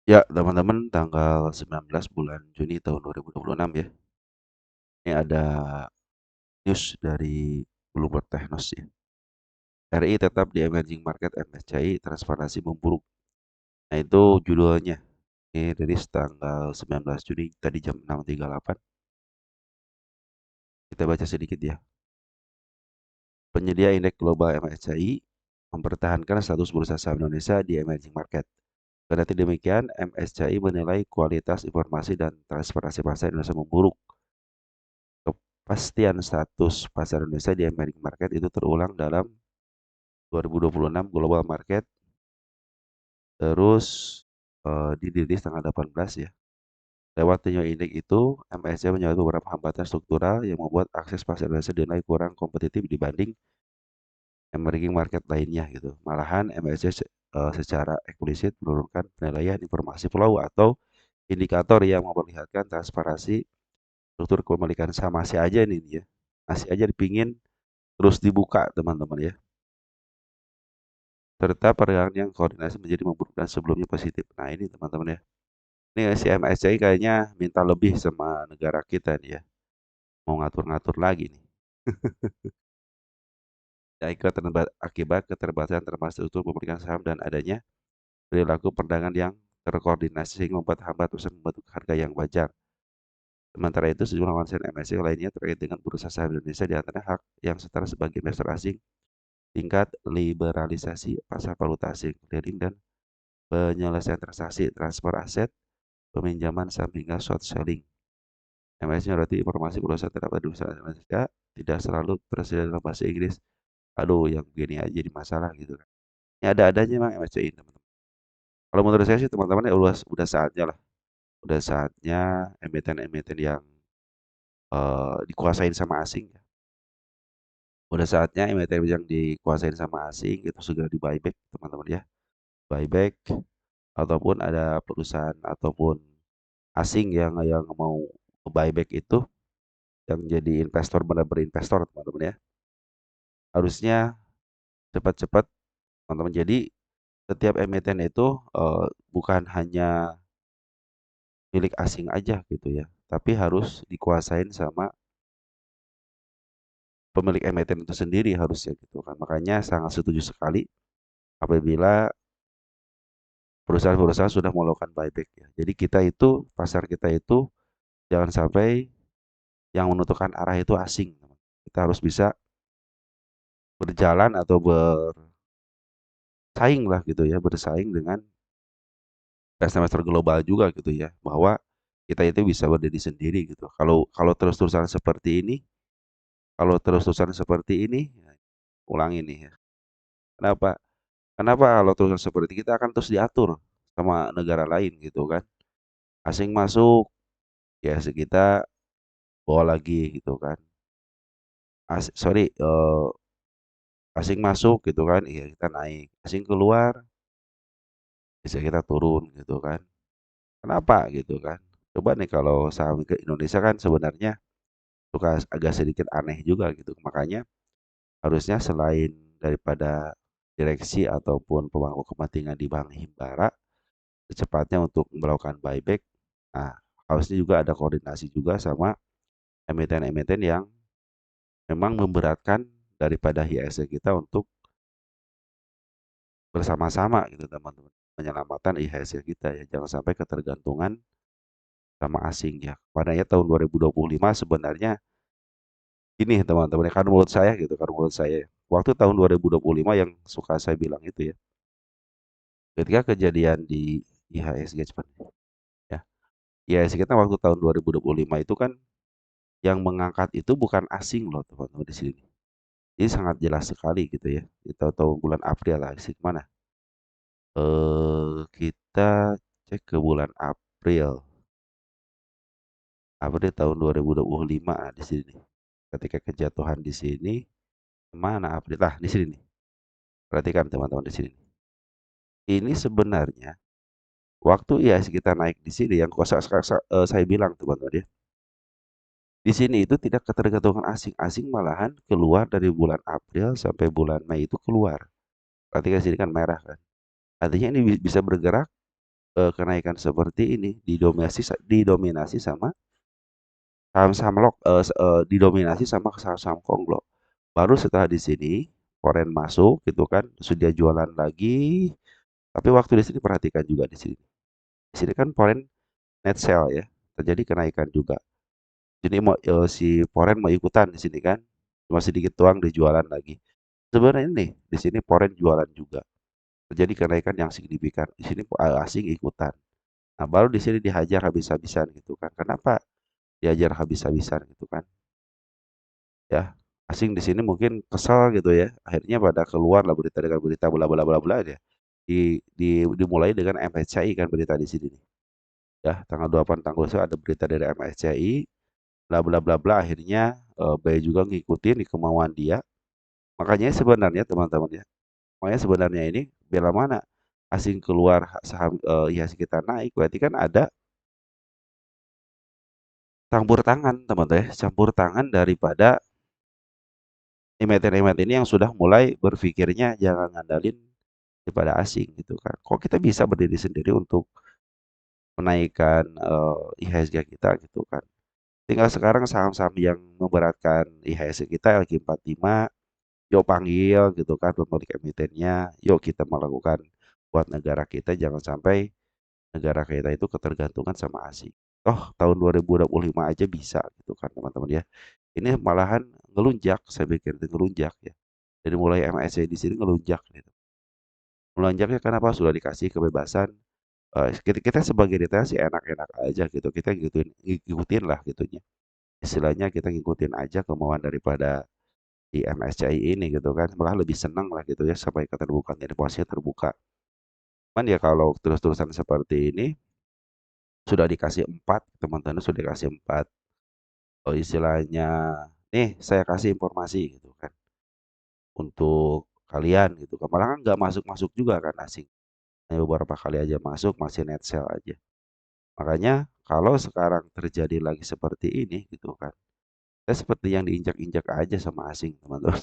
Ya, teman-teman, tanggal 19 bulan Juni tahun 2026 ya. Ini ada news dari Bloomberg Technos ya. RI tetap di emerging market MSCI transparansi memburuk. Nah, itu judulnya. Ini rilis tanggal 19 Juni tadi jam 6.38. Kita baca sedikit ya. Penyedia indeks global MSCI mempertahankan status bursa saham Indonesia di emerging market. Kendati demikian, MSCI menilai kualitas informasi dan transparansi pasar Indonesia memburuk. Kepastian status pasar Indonesia di emerging market itu terulang dalam 2026 global market, terus dirilis tanggal 18 ya. Lewat temuan indeks itu, MSCI menyebut beberapa hambatan struktural yang membuat akses pasar Indonesia dinilai kurang kompetitif dibanding emerging market lainnya gitu. Malahan MSCI secara eksplisit menurunkan penilaian informasi flow atau indikator yang memperlihatkan transparansi struktur kepemilikan saham. Masih aja ini ya, masih aja dipingin terus dibuka teman-teman ya. Serta perdagangan yang koordinasi menjadi memburuk dan sebelumnya positif. Nah ini teman-teman ya. Ini si MSCI kayaknya minta lebih sama negara kita nih ya. Mau ngatur-ngatur lagi nih. Ya, akibat keterbatasan termasuk struktur pemilikan saham dan adanya perilaku perdagangan yang terkoordinasi sehingga membuat hamba terus membentuk harga yang wajar. Sementara itu, sejumlah konsen MSCI lainnya terkait dengan bursa saham Indonesia di antara hak yang setara sebagai investor asing, tingkat liberalisasi pasar valuta asing, clearing dan penyelesaian transaksi, transfer aset, peminjaman saham hingga short selling. MSCI berarti informasi perusahaan terdapat di bursa Indonesia tidak selalu tersedia dalam bahasa Inggris. Aduh, yang begini aja jadi masalah gitu kan. Ini ada-adanya emang MSCI, teman-teman. Kalau menurut saya sih teman-teman ya udah saatnya lah. Udah saatnya emiten-emiten yang dikuasain sama asing. Udah saatnya emiten yang dikuasain sama asing itu segera di buyback teman-teman ya. Buyback ataupun ada perusahaan ataupun asing yang mau buyback itu yang jadi investor benar-benar investor teman-teman ya. Harusnya cepat-cepat teman-teman. Jadi setiap emiten itu bukan hanya milik asing aja gitu ya, tapi harus dikuasain sama pemilik emiten itu sendiri harusnya gitu kan. Makanya sangat setuju sekali apabila perusahaan-perusahaan sudah melakukan buyback ya. Jadi kita itu pasar kita itu jangan sampai yang menentukan arah itu asing. Kita harus bisa berjalan atau bersaing lah gitu ya, bersaing dengan investor global juga gitu ya, bahwa kita itu bisa berdiri sendiri gitu. Kalau kalau terus-terusan seperti ini, kalau terus-terusan seperti ini, ya, ulangi nih ya. Kenapa? Kenapa kalau terus seperti kita akan terus diatur sama negara lain gitu kan? Asing masuk, ya kita bawa lagi gitu kan. Asing masuk gitu kan, iya kita naik. Asing keluar, bisa kita turun gitu kan. Kenapa gitu kan? Coba nih kalau saham ke Indonesia kan sebenarnya suka agak sedikit aneh juga gitu. Makanya harusnya selain daripada direksi ataupun pemangku kepentingan di Bank Himbara secepatnya untuk melakukan buyback, nah harusnya juga ada koordinasi juga sama emiten-emiten yang memang memberatkan daripada IHSG kita untuk bersama-sama gitu teman-teman menyelamatkan IHSG kita ya, jangan sampai ketergantungan sama asing ya. Padahal tahun 2025 sebenarnya ini teman-teman kan menurut saya gitu kan menurut saya waktu tahun 2025 yang suka saya bilang itu ya, ketika kejadian di IHSG cepat ya, IHSG kita waktu tahun 2025 itu kan yang mengangkat itu bukan asing loh teman-teman di sini. Ini sangat jelas sekali gitu ya. Kita tahu bulan April lah sih mana. Kita cek ke bulan April. April tahun 2025 nah, di sini. Ketika kejatuhan di sini, mana April? Lah di sini nih. Perhatikan teman-teman di sini. Ini sebenarnya waktu ya kita naik di sini yang kuasa saya bilang teman-teman ya. Di sini itu tidak ketergantungan asing. Asing malahan keluar dari bulan April sampai bulan Mei itu keluar. Perhatikan sini kan merah kan. Artinya ini bisa bergerak kenaikan seperti ini didominasi sama saham-saham didominasi sama saham-saham konglo. Baru setelah di sini foreign masuk gitu kan, sudah jualan lagi. Tapi waktu di sini perhatikan juga di sini. Di sini kan foreign net sell ya, terjadi kenaikan juga. Jadi si foreign mau ikutan di sini kan, cuma sedikit doang dijualan lagi. Sebenarnya ini di sini foreign jualan juga. Terjadi kenaikan yang signifikan. Di sini asing ikutan. Nah, baru di sini dihajar habis-habisan gitu kan. Kenapa dihajar habis-habisan gitu kan? Ya, asing di sini mungkin kesel gitu ya. Akhirnya pada keluar lah berita dengan berita bla bla bla bla ya. Dimulai dengan MSCI kan berita di sini nih. Ya, tanggal 28 tanggal 1 ada berita dari MSCI bla bla bla bla akhirnya Bay juga ngikutin di kemauan dia. Makanya sebenarnya teman-teman ya, makanya sebenarnya ini bela mana asing keluar saham IHSG kita naik berarti kan ada campur tangan teman-teman ya, campur tangan daripada emiten-emiten ini yang sudah mulai berpikirnya jangan ngandalin daripada asing gitu kan. Kok kita bisa berdiri sendiri untuk menaikkan IHSG kita gitu kan. Tinggal sekarang saham-saham yang memberatkan IHSG kita LQ45, yuk panggil gitu kan pemilik emitennya, yuk kita melakukan buat negara kita jangan sampai negara kita itu ketergantungan sama asing. Oh, tahun 2025 aja bisa gitu kan teman-teman ya. Ini malahan ngelunjak, saya pikir itu ngelunjak ya. Jadi mulai MSCI di sini ngelunjak gitu. Melonjaknya kenapa? Sudah dikasih kebebasan. Kita sebagai retail sih enak-enak aja gitu. Kita ngikutin lah gitunya. Istilahnya kita ngikutin aja kemauan daripada di MSCI ini gitu kan. Malah lebih senang lah gitu ya sampai keterbukaan jadi posisinya terbuka. Cuman ya kalau terus-terusan seperti ini sudah dikasih 4, teman-teman sudah dikasih 4. Oh, istilahnya nih saya kasih informasi gitu kan untuk kalian gitu kan. Malah kan nggak masuk-masuk juga kan asing. Hanya beberapa kali aja masuk masih net sell aja. Makanya kalau sekarang terjadi lagi seperti ini gitu kan. Saya seperti yang diinjak-injak aja sama asing teman-teman.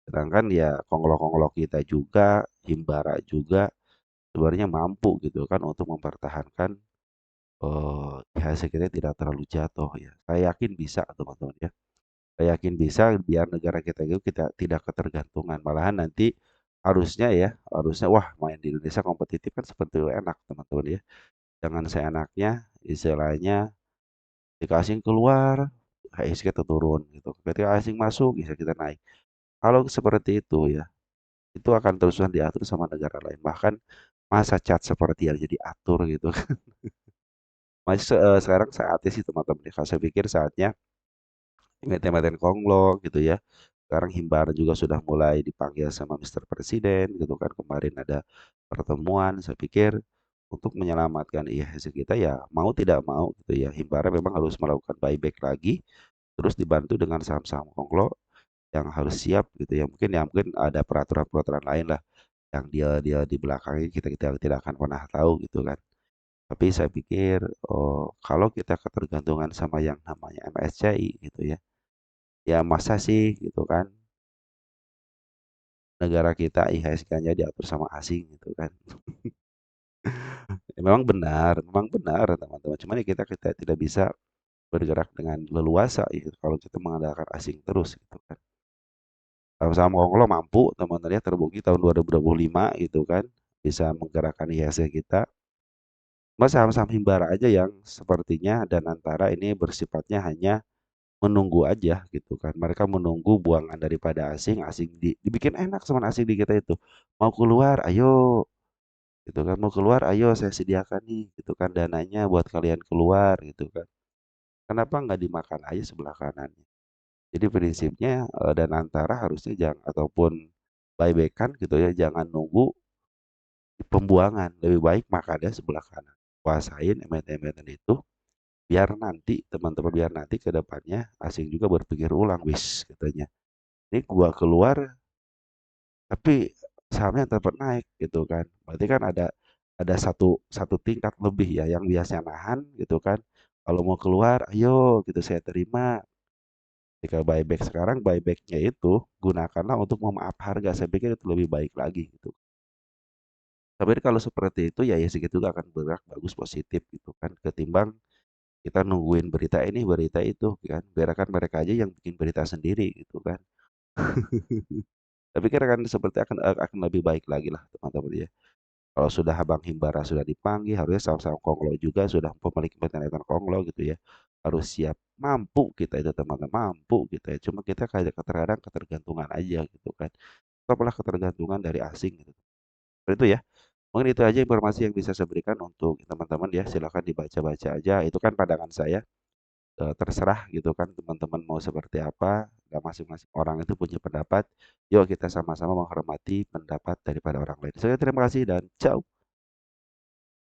Sedangkan ya konglo-konglo kita juga, Himbara juga sebenarnya mampu gitu kan untuk mempertahankan IHSG kita tidak terlalu jatuh ya. Saya yakin bisa teman-teman ya. Saya yakin bisa biar negara kita itu kita tidak ketergantungan. Malahan nanti harusnya ya, harusnya wah main di Indonesia kompetitif kan seperti itu enak teman-teman ya. Jangan seenaknya istilahnya ketika asing keluar, IHSG kita turun gitu. Ketika asing masuk, IHSG kita naik. Kalau seperti itu ya, itu akan terusan diatur sama negara lain. Bahkan masa cat seperti yang jadi atur gitu. Masih sekarang saatnya sih teman-teman ya. Saya pikir saatnya emiten-emiten konglo gitu ya. Sekarang Himbara juga sudah mulai dipanggil sama Mr. Presiden gitu kan. Kemarin ada pertemuan. Saya pikir untuk menyelamatkan IHSG kita ya mau tidak mau gitu ya. Himbara memang harus melakukan buyback lagi. Terus dibantu dengan saham-saham konglo yang harus siap gitu ya. Mungkin ada peraturan-peraturan lain lah yang dia dia di belakangnya kita tidak akan pernah tahu gitu kan. Tapi saya pikir kalau kita ketergantungan sama yang namanya MSCI gitu ya, ya masa sih gitu kan negara kita IHSG-nya diatur sama asing gitu kan. Ya, memang benar teman-teman. Cuman ya kita tidak bisa bergerak dengan leluasa gitu kalau kita mengandalkan asing terus gitu kan. Saham-saham Konglo mampu teman-teman ya terbukti tahun 2025 gitu kan bisa menggerakkan IHSG kita. Cuma saham-saham Himbara aja yang sepertinya dan antara ini bersifatnya hanya menunggu aja gitu kan. Mereka menunggu buangan daripada asing, asing dibikin enak sama asing di kita itu. Mau keluar, ayo gitu kan. Mau keluar, ayo saya sediakan nih gitu kan dananya buat kalian keluar gitu kan. Kenapa nggak dimakan aja sebelah kanannya? Jadi prinsipnya dan antara harusnya jangan ataupun buybackan gitu ya, jangan nunggu pembuangan. Lebih baik makannya sebelah kanan. Kuasain emiten-emiten itu biar nanti teman-teman biar nanti ke depannya asing juga berpikir ulang wis katanya ini gua keluar tapi sahamnya tetap naik gitu kan berarti kan ada satu satu tingkat lebih ya yang biasanya nahan gitu kan kalau mau keluar ayo gitu saya terima jika buyback sekarang buybacknya itu gunakanlah untuk memaaf harga saya pikir itu lebih baik lagi gitu Tapi kalau seperti itu ya segitu akan bergerak bagus positif gitu kan, ketimbang kita nungguin berita itu kan, biarkan mereka aja yang bikin berita sendiri gitu kan. Tapi kira kan seperti akan lebih baik lagi lah teman-teman ya. Kalau sudah Abang Himbara sudah dipanggil, harusnya sama-sama Konglo juga sudah pemilik kepentingan Konglo gitu ya. Harus siap, mampu kita itu teman-teman, mampu kita ya. Cuma kita kayak terkadang ketergantungan aja gitu kan. Apalah ketergantungan dari asing gitu. Seperti itu ya. Mungkin itu aja informasi yang bisa saya berikan untuk teman-teman ya. Silakan dibaca-baca aja. Itu kan pandangan saya. Terserah gitu kan teman-teman mau seperti apa. Nggak masing-masing orang itu punya pendapat. Yuk kita sama-sama menghormati pendapat daripada orang lain. Saya terima kasih dan ciao.